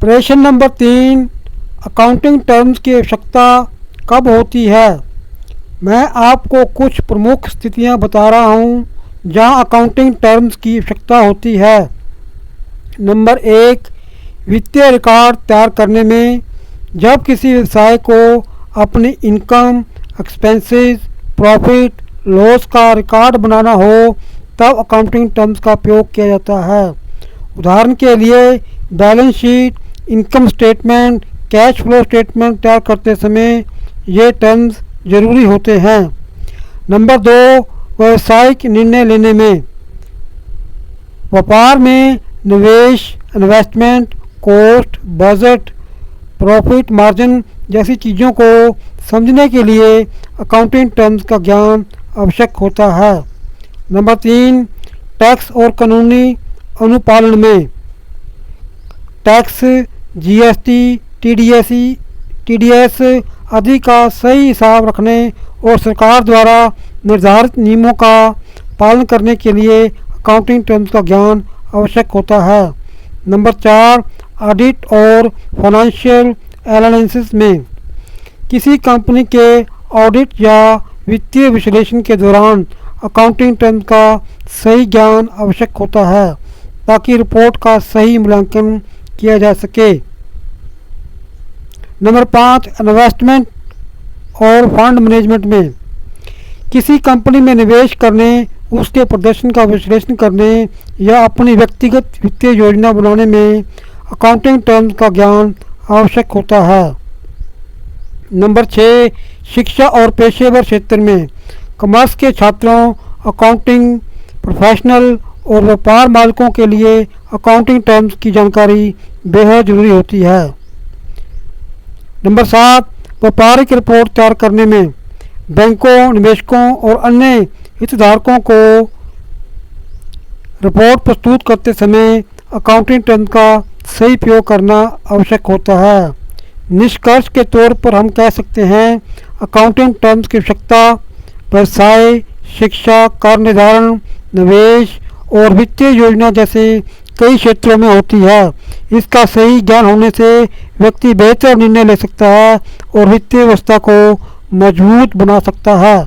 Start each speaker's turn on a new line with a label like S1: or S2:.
S1: प्रश्न number 3, accounting terms की आवश्यकता कब होती है। मैं आपको कुछ प्रमुख स्थितियां बता रहा हूं जहां अकाउंटिंग टर्म्स की आवश्यकता होती है। नंबर 1, वित्तीय रिकॉर्ड तैयार करने में। जब किसी व्यवसाय को अपनी इनकम, एक्सपेंसेस, प्रॉफिट, लॉस का रिकॉर्ड बनाना हो तब अकाउंटिंग टर्म्स का उपयोग किया जाता है। उदाहरण के लिए balance sheet, income statement, cash flow statement तैयार करते समय ये टर्म्स ज़रूरी होते हैं। नंबर 2, व्यावसायिक निर्णय लेने में। व्यापार में निवेश, investment, cost, budget, profit margin जैसी चीज़ों को समझने के लिए अकाउंटिंग टर्म्स का ज्ञान आवश्यक होता है। नंबर 3, टैक्स और कानूनी अनुपालन में। टैक्स, जीएसटी, टीडीएस आदि का सही हिसाब रखने और सरकार द्वारा निर्धारित नियमों का पालन करने के लिए अकाउंटिंग टर्म्स का ज्ञान आवश्यक होता है। नंबर 4, ऑडिट और फाइनेंशियल एनालिसिस में। किसी कंपनी के ऑडिट या वित्तीय विश्लेषण के दौरान अकाउंटिंग टर्म्स का सही ज्ञान आवश्यक होता है ताकि रिपोर्ट का सही मूल्यांकन किया जा सके। नंबर 5, इन्वेस्टमेंट और फंड मैनेजमेंट में। किसी कंपनी में निवेश करने, उसके प्रदर्शन का विश्लेषण करने या अपनी व्यक्तिगत वित्तीय योजना बनाने में अकाउंटिंग टर्म्स का ज्ञान आवश्यक होता है। नंबर 6, शिक्षा और पेशेवर क्षेत्र में। कॉमर्स के छात्रों, अकाउंटिंग प्रोफेशनल और व्यापार मालिकों के लिए अकाउंटिंग टर्म्स की जानकारी बेहद जरूरी होती है। नंबर 7, व्यापारिक रिपोर्ट तैयार करने में। बैंकों, निवेशकों और अन्य हितधारकों को रिपोर्ट प्रस्तुत करते समय अकाउंटिंग टर्म्स का सही प्रयोग करना आवश्यक होता है। निष्कर्ष के तौर पर हम कह सकते हैं अकाउंटिंग टर्म्स की आवश्यकता व्यवसाय, शिक्षा, कार्य निर्धारण, निवेश और वित्तीय योजना जैसे कई क्षेत्रों में होती है। इसका सही ज्ञान होने से व्यक्ति बेहतर निर्णय ले सकता है और वित्तीय व्यवस्था को मजबूत बना सकता है।